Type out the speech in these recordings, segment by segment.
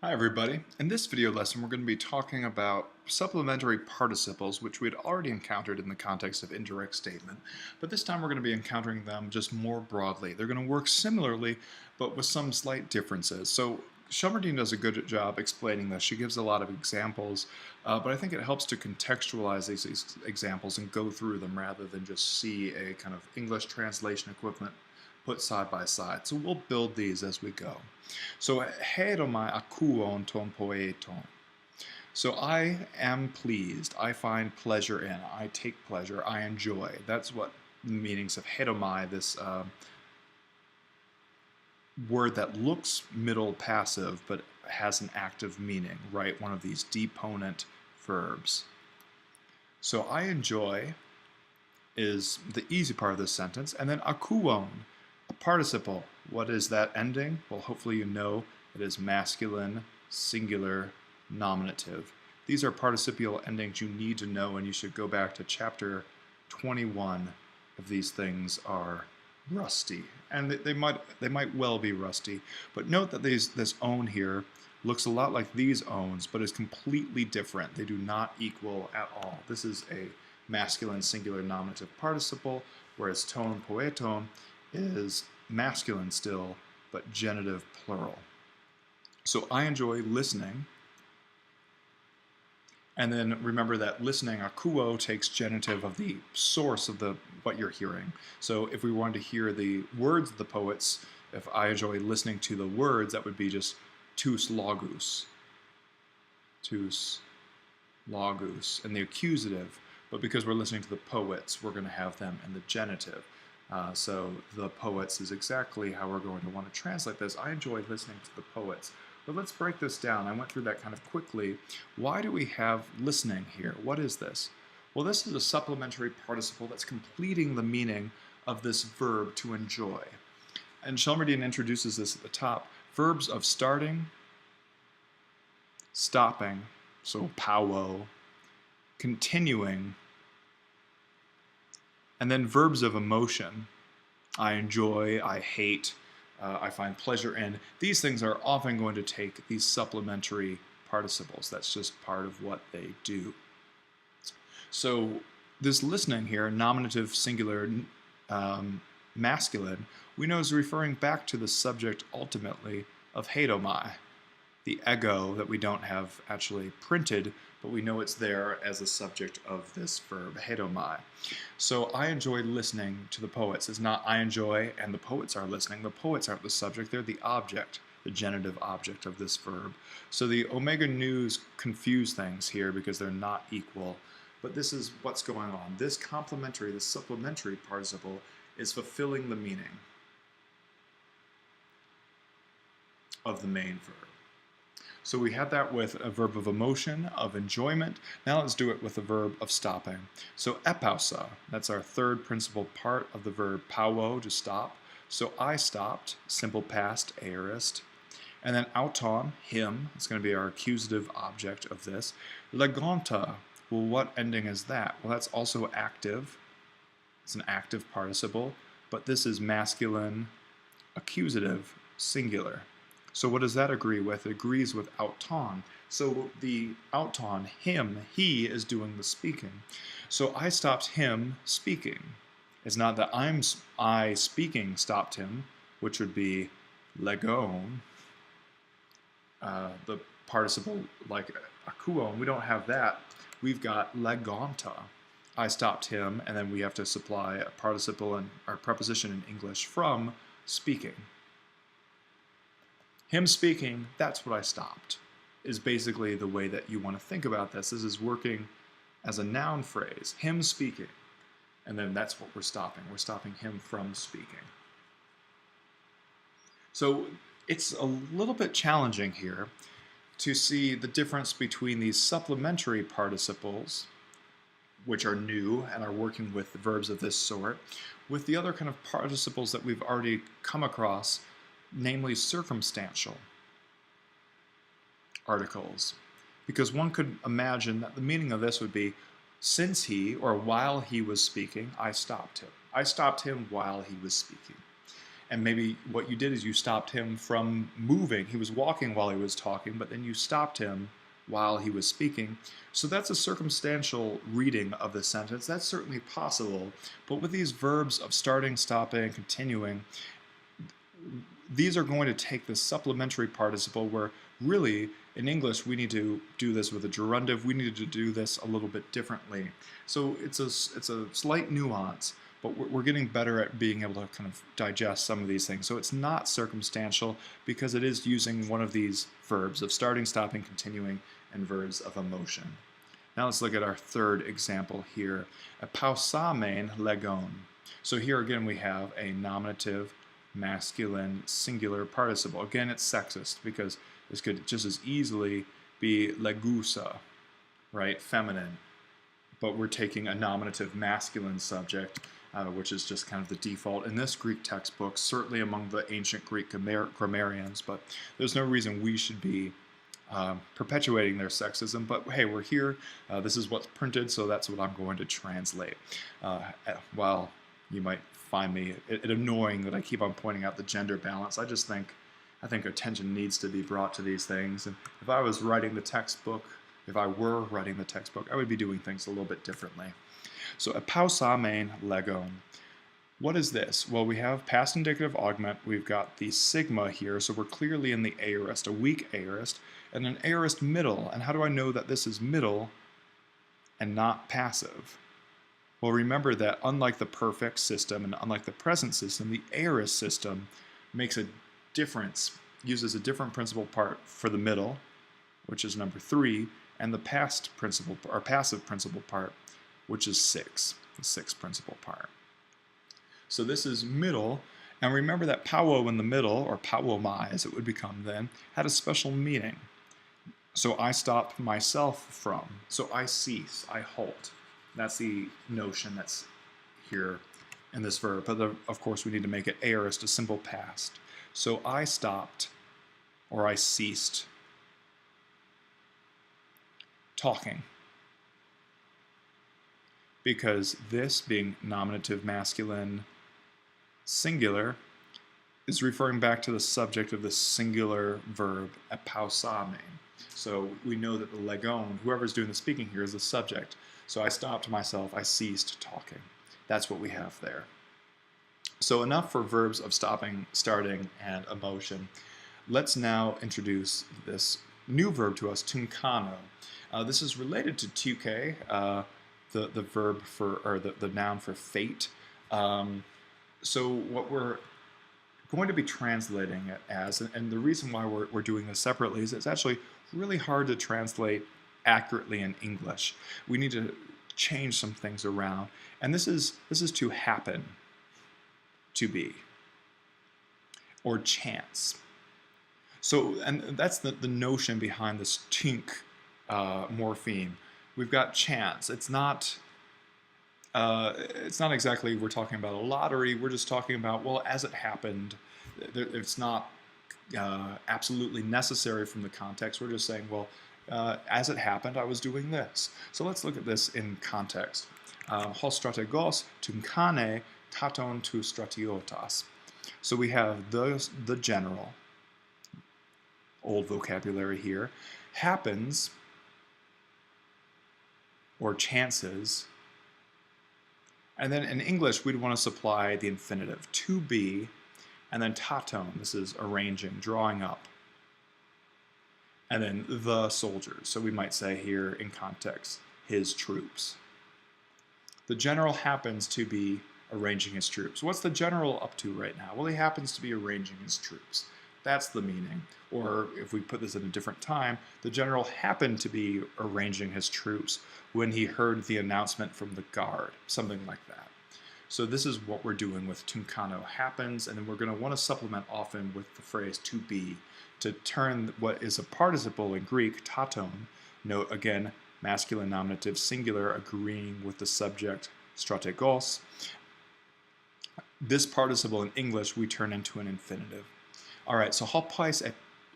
Hi everybody. In this video lesson we're going to be talking about supplementary participles, which we had already encountered in the context of indirect statement, but this time we're going to be encountering them just more broadly. They're going to work similarly but with some slight differences. So Shelmerdine does a good job explaining this. She gives a lot of examples, but I think it helps to contextualize these examples and go through them rather than just see a kind of English translation equivalent put side by side. So we'll build these as we go. So hēdomai akuon ton poeton. So I am pleased, I find pleasure in, I take pleasure, I enjoy. That's what the meanings of hēdomai, this word that looks middle passive but has an active meaning, right? One of these deponent verbs. So I enjoy is the easy part of this sentence, and then akuon, a participle. What is that ending? Well, hopefully you know it is masculine, singular, nominative. These are participial endings you need to know, and you should go back to chapter 21 if these things are rusty. And they might well be rusty, but note that this own here looks a lot like these owns, but is completely different. They do not equal at all. This is a masculine singular nominative participle, whereas ton poeton is masculine still, but genitive plural. So I enjoy listening. And then remember that listening, akuo, takes genitive of the source of what you're hearing. So if we wanted to hear the words of the poets, if I enjoy listening to the words, that would be just tous logus. Tous logus, and the accusative. But because we're listening to the poets, we're going to have them in the genitive. So the poets is exactly how we're going to want to translate this. I enjoy listening to the poets. But let's break this down. I went through that kind of quickly. Why do we have listening here? What is this? Well, this is a supplementary participle that's completing the meaning of this verb to enjoy. And Shelmerdine introduces this at the top. Verbs of starting, stopping, so pauo, continuing, and then verbs of emotion. I enjoy, I hate, I find pleasure in. These things are often going to take these supplementary participles. That's just part of what they do. So this listening here, nominative, singular, masculine, we know is referring back to the subject ultimately of hēdomai, the ego that we don't have actually printed, but we know it's there as a subject of this verb, hēdomai. So I enjoy listening to the poets. It's not I enjoy and the poets are listening. The poets aren't the subject, they're the object, the genitive object of this verb. So the omega news confuse things here because they're not equal, but this is what's going on. This complementary, this supplementary participle is fulfilling the meaning of the main verb. So we had that with a verb of emotion, of enjoyment. Now let's do it with a verb of stopping. So epausa, that's our third principal part of the verb pauo, to stop. So I stopped, simple past, aorist. And then auton, him, it's going to be our accusative object of this. Legonta, well, what ending is that? Well, that's also active. It's an active participle, but this is masculine, accusative, singular. So what does that agree with? It agrees with auton. So the auton, him, he is doing the speaking. So I stopped him speaking. It's not that I speaking stopped him, which would be legon, the participle like akuon. We don't have that. We've got legonta. I stopped him, and then we have to supply a participle and our preposition in English from speaking. Him speaking, that's what I stopped, is basically the way that you want to think about this. This is working as a noun phrase, him speaking, and then that's what we're stopping. We're stopping him from speaking. So it's a little bit challenging here to see the difference between these supplementary participles, which are new and are working with verbs of this sort, with the other kind of participles that we've already come across, namely circumstantial articles. Because one could imagine that the meaning of this would be, since he, or while he was speaking, I stopped him. I stopped him while he was speaking. And maybe what you did is you stopped him from moving. He was walking while he was talking, but then you stopped him while he was speaking. So that's a circumstantial reading of the sentence. That's certainly possible. But with these verbs of starting, stopping, and continuing, these are going to take the supplementary participle where really in English we need to do this with a gerundive. We need to do this a little bit differently. So it's a slight nuance, but we're getting better at being able to kind of digest some of these things. So it's not circumstantial because it is using one of these verbs of starting, stopping, continuing, and verbs of emotion. Now let's look at our third example here. Spplmntl legon. So here again we have a nominative masculine singular participle. Again, it's sexist because this could just as easily be legusa, right, feminine. But we're taking a nominative masculine subject, which is just kind of the default in this Greek textbook, certainly among the ancient Greek grammarians, but there's no reason we should be perpetuating their sexism. But hey, we're here, this is what's printed, so that's what I'm going to translate. While you might find me it annoying that I keep on pointing out the gender balance, I think attention needs to be brought to these things, and if I were writing the textbook, I would be doing things a little bit differently. So Spplmntl legon. What is this? Well, we have past indicative augment, we've got the sigma here, so we're clearly in the aorist, a weak aorist, and an aorist middle. And how do I know that this is middle and not passive? Well, remember that unlike the perfect system and unlike the present system, the aorist system makes a difference, uses a different principal part for the middle, which is number 3, and the past principal or passive principal part, which is 6, the 6th principal part. So this is middle, and remember that powo in the middle, or pawomai as it would become then, had a special meaning. So I stop myself from, so I cease, I halt. That's the notion that's here in this verb. But of course we need to make it aorist, a simple past. So I stopped, or I ceased talking. Because this being nominative masculine singular is referring back to the subject of the singular verb spplmntl. So we know that the legon, whoever's doing the speaking here, is the subject. So I stopped myself, I ceased talking. That's what we have there. So enough for verbs of stopping, starting, and emotion. Let's now introduce this new verb to us, tunkano. This is related to tuke, the verb for, or the noun for fate. So what we're going to be translating it as, and the reason why we're doing this separately is it's actually really hard to translate accurately in English. We need to change some things around, and this is to happen, to be, or chance. So, and that's the notion behind this tink morpheme. We've got chance. It's not exactly we're talking about a lottery. We're just talking about, well, as it happened. It's not absolutely necessary from the context. We're just saying, well, as it happened, I was doing this. So let's look at this in context. Hos strategos tunkane taton tu stratiotas. So we have the general, old vocabulary here, happens, or chances, and then in English we'd want to supply the infinitive, to be, and then taton, this is arranging, drawing up, and then the soldiers. So we might say here in context, his troops. The general happens to be arranging his troops. What's the general up to right now? Well, he happens to be arranging his troops. That's the meaning. Or if we put this in a different time, the general happened to be arranging his troops when he heard the announcement from the guard, something like that. So this is what we're doing with tunkano, happens, and then we're going to want to supplement often with the phrase to be, to turn what is a participle in Greek, taton, note again, masculine nominative singular agreeing with the subject strategos. This participle in English we turn into an infinitive. All right, so hopais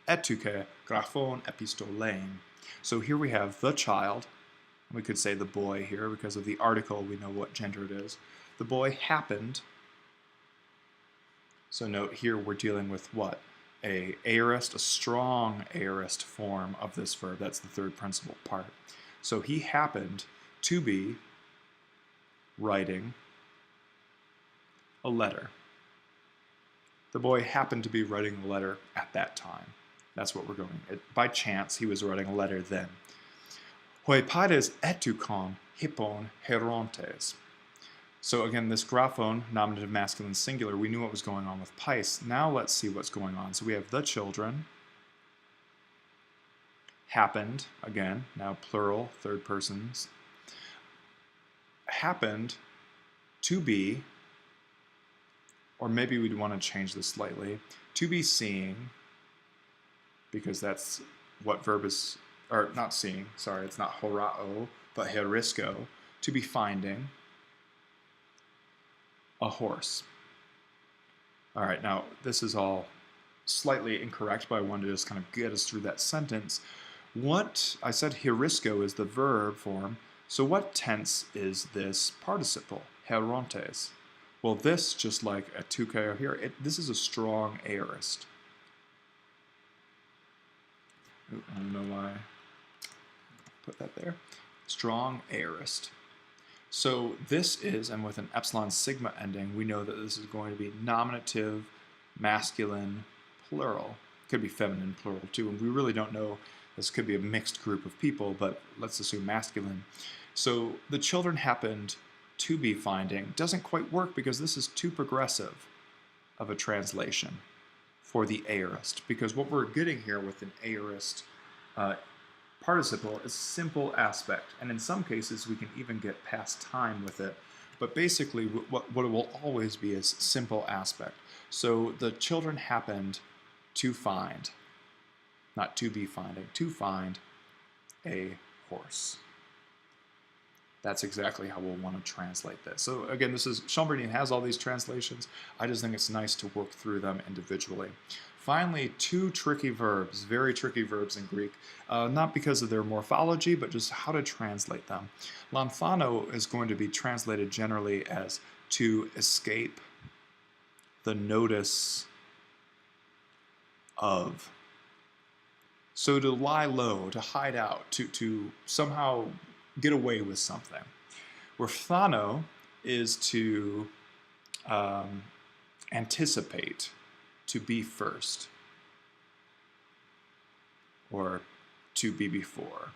etuke graphon epistolein. So here we have the child. We could say the boy here because of the article, we know what gender it is. The boy happened. So note here we're dealing with what? A aorist, a strong aorist form of this verb. That's the third principal part. So he happened to be writing a letter. The boy happened to be writing a letter at that time. That's what we're going. By chance, he was writing a letter then. Hoi paides etukon hippon herontes. So again, this graphone, nominative masculine singular, we knew what was going on with pais. Now let's see what's going on. So we have the children, happened, again, now plural, third persons, happened to be, or maybe we'd want to change this slightly, to be seeing, because that's what verb is, or not seeing, sorry, it's not horao, but herisko, to be finding a horse. All right, now this is all slightly incorrect, but I wanted to just kind of get us through that sentence. What, I said herisko is the verb form, so what tense is this participle, herontes? Well, this, just like etuke here, this is a strong aorist. Ooh, I don't know why I put that there. Strong aorist. So this is, and with an epsilon sigma ending, we know that this is going to be nominative, masculine, plural. Could be feminine, plural too, and we really don't know. This could be a mixed group of people, but let's assume masculine. So the children happened to be finding doesn't quite work because this is too progressive of a translation for the aorist, because what we're getting here with an aorist participle is simple aspect, and in some cases we can even get past time with it, but basically what it will always be is simple aspect. So the children happened to find, not to be finding, to find a horse. That's exactly how we'll want to translate this. So again, this is, Shelmerdine has all these translations. I just think it's nice to work through them individually. Finally, two tricky verbs, very tricky verbs in Greek, not because of their morphology, but just how to translate them. Lanthano is going to be translated generally as to escape the notice of. So to lie low, to hide out, to somehow get away with something. Where phano is to anticipate, to be first, or to be before.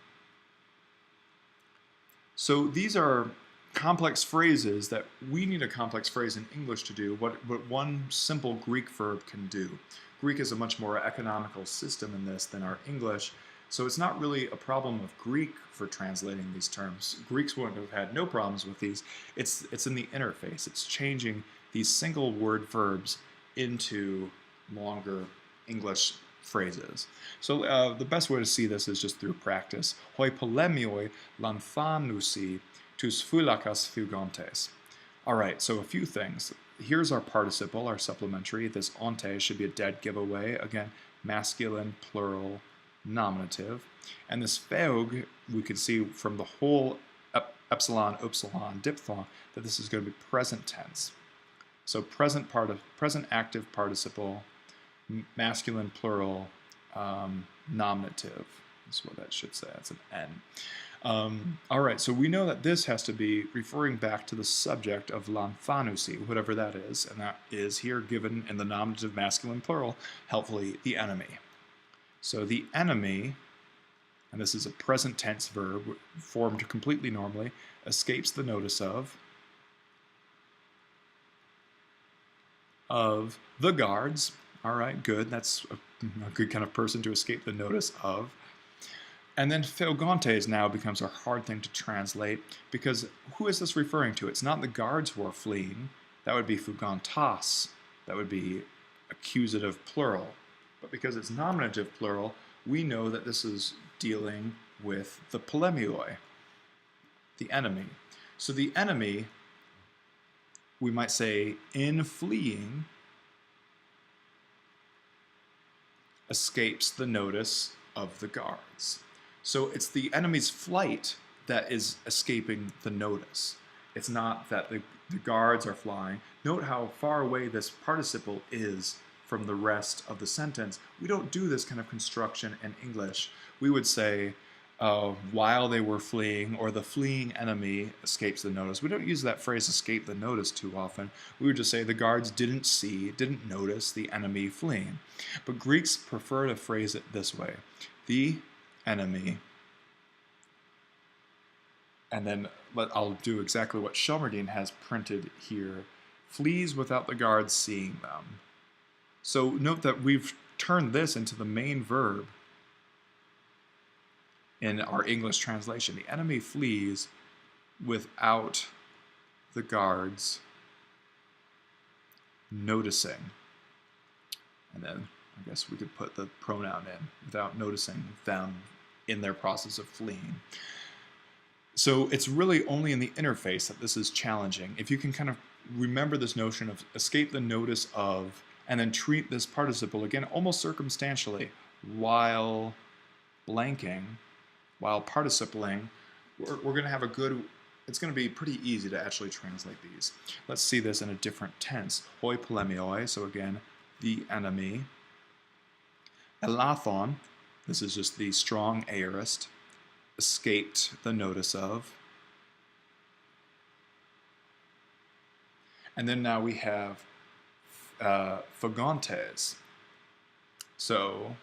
So these are complex phrases that we need a complex phrase in English to do what one simple Greek verb can do. Greek is a much more economical system in this than our English, so it's not really a problem of Greek for translating these terms. Greeks would have had no problems with these. It's in the interface. It's changing these single word verbs into longer English phrases. So the best way to see this is just through practice. Hoi polemioi lanthanusi tus phulakas thugontes. All right, so a few things. Here's our participle, our supplementary. This onte should be a dead giveaway. Again, masculine, plural, nominative. And this feog, we can see from the whole epsilon, upsilon, diphthong, that this is going to be present tense. So present active participle, masculine, plural, nominative. That's what that should say. That's an N. All right, so we know that this has to be referring back to the subject of lanthanusi, whatever that is, and that is here given in the nominative masculine plural, helpfully the enemy. So the enemy, and this is a present tense verb formed completely normally, escapes the notice of the guards. All right, good. That's a good kind of person to escape the notice of. And then Theogontes now becomes a hard thing to translate, because who is this referring to? It's not the guards who are fleeing. That would be Fugantas. That would be accusative plural. But because it's nominative plural, we know that this is dealing with the polemioi, the enemy. So the enemy, we might say, in fleeing, escapes the notice of the guards. So it's the enemy's flight that is escaping the notice. It's not that The guards are flying. Note how far away this participle is from the rest of the sentence. We don't do this kind of construction in English. We would say, while they were fleeing, or the fleeing enemy escapes the notice. We don't use that phrase escape the notice too often. We would just say the guards didn't notice the enemy fleeing. But Greeks prefer to phrase it this way. The enemy, and then I'll do exactly what Shelmerdine has printed here, flees without the guards seeing them. So note that we've turned this into the main verb in our English translation. The enemy flees without the guards noticing. And then I guess we could put the pronoun in, without noticing them in their process of fleeing. So it's really only in the interface that this is challenging. If you can kind of remember this notion of escape the notice of, and then treat this participle, again, almost circumstantially, while blanking, while participling, we're going to have a good, it's going to be pretty easy to actually translate these. Let's see this in a different tense. Hoi polemioi, so again, the enemy. Elathon, this is just the strong aorist, escaped the notice of. And then now we have phagontes. So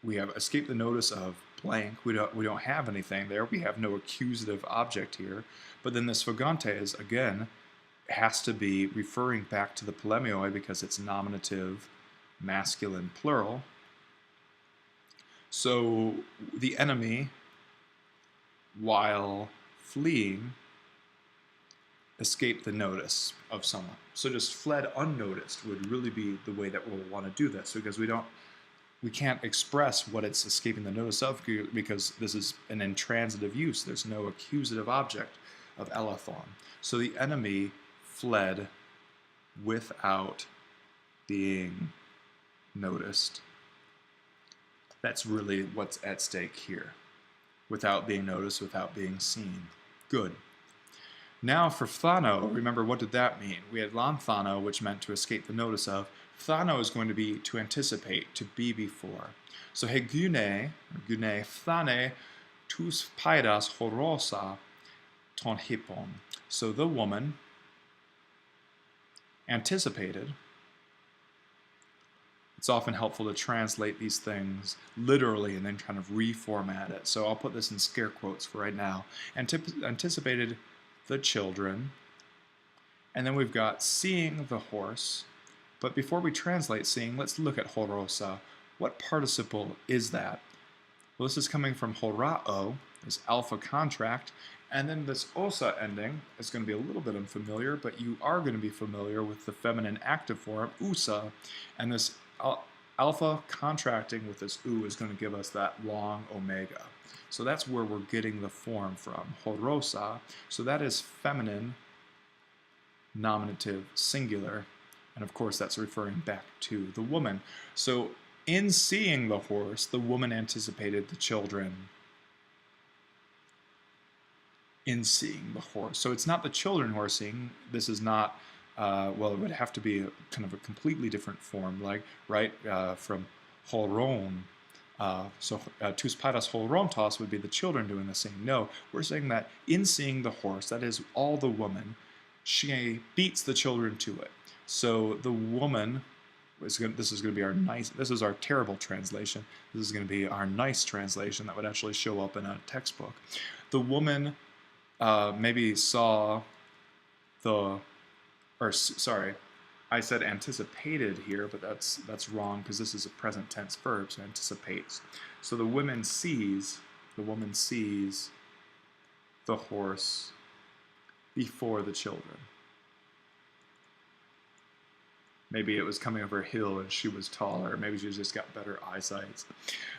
we have escaped the notice of blank. We don't have anything there. We have no accusative object here. But then this phagontes, again, has to be referring back to the polemioi because it's nominative, masculine, plural. So the enemy, while fleeing, escaped the notice of someone. So just fled unnoticed would really be the way that we'll want to do this, because we can't express what it's escaping the notice of because this is an intransitive use. There's no accusative object of elathon. So the enemy fled without being noticed. That's really what's at stake here. Without being noticed, without being seen. Good. Now for phthano, remember what did that mean? We had lanthano, which meant to escape the notice of. Phthano is going to be to anticipate, to be before. So hegune, phthane, tous paidas horosa ton hippon. So the woman anticipated. It's often helpful to translate these things literally and then kind of reformat it. So I'll put this in scare quotes for right now. Anticipated the children. And then we've got seeing the horse. But before we translate seeing, let's look at horosa. What participle is that? Well, this is coming from horao, this alpha contract. And then this osa ending is going to be a little bit unfamiliar, but you are going to be familiar with the feminine active form, usa. And this alpha contracting with this u is going to give us that long omega. So that's where we're getting the form from, horosa. So that is feminine, nominative, singular. And of course that's referring back to the woman. So in seeing the horse, the woman anticipated the children. In seeing the horse. So it's not the children who are seeing. This is not, well, it would have to be a, kind of a completely different form, like, right, from horon. So tous paidas horontos would be the children doing the same. No, we're saying that in seeing the horse, that is all the woman, she beats the children to it. So the woman, this is going to be our nice, this is our terrible translation. This is going to be our nice translation that would actually show up in a textbook. The woman maybe saw the, or sorry, I said anticipated here, but that's wrong because this is a present tense verb, so anticipates. So the woman sees the horse before the children. Maybe it was coming over a hill and she was taller. Maybe she just got better eyesight.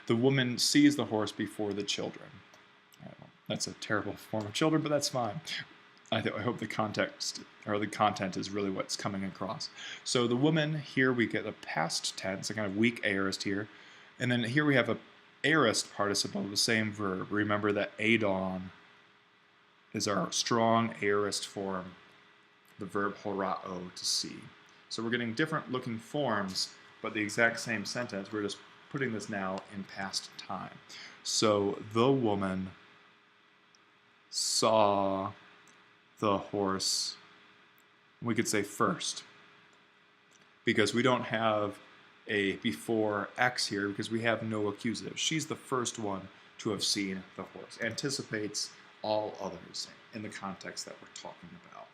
The woman sees the horse before the children. That's a terrible form of children, but that's fine. I hope the context or the content is really what's coming across. So the woman, here we get a past tense, a kind of weak aorist here. And then here we have a aorist participle of the same verb. Remember that adon is our strong aorist form. the verb horao, to see. So we're getting different looking forms, but the exact same sentence. We're just putting this now in past time. So the woman saw the horse, we could say first, because we don't have a before X here because we have no accusative. She's the first one to have seen the horse. Anticipates all others in the context that we're talking about.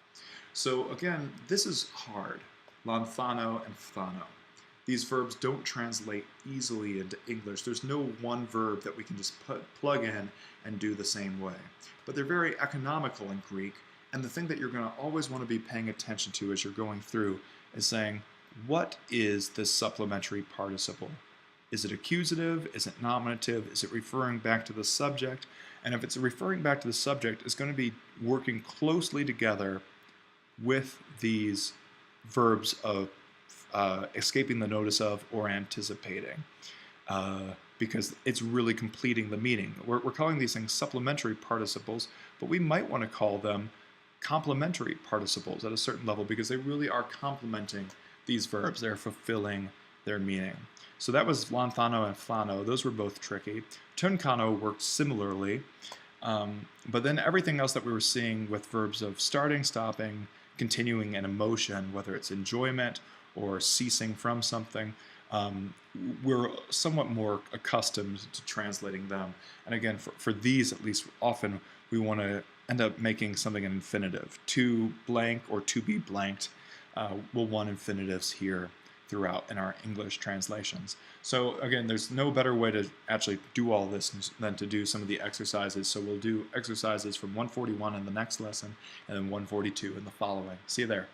So again, this is hard. Lanthano and phthano. These verbs don't translate easily into English. There's no one verb that we can just plug in and do the same way. But they're very economical in Greek, and the thing that you're going to always want to be paying attention to as you're going through is saying, what is this supplementary participle? Is it accusative? Is it nominative? Is it referring back to the subject? And if it's referring back to the subject, it's going to be working closely together with these verbs of escaping the notice of or anticipating, because it's really completing the meaning. We're calling these things supplementary participles, but we might want to call them complementary participles at a certain level because they really are complementing these verbs. They're fulfilling their meaning. So that was lanthano and phthano. Those were both tricky. Tunkano worked similarly, but then everything else that we were seeing with verbs of starting, stopping, continuing an emotion, whether it's enjoyment or ceasing from something, we're somewhat more accustomed to translating them. And again, for these at least, often we want to end up making something an infinitive. To blank or to be blanked, we'll want infinitives here throughout in our English translations. So again, there's no better way to actually do all this than to do some of the exercises. So we'll do exercises from 141 in the next lesson and then 142 in the following. See you there.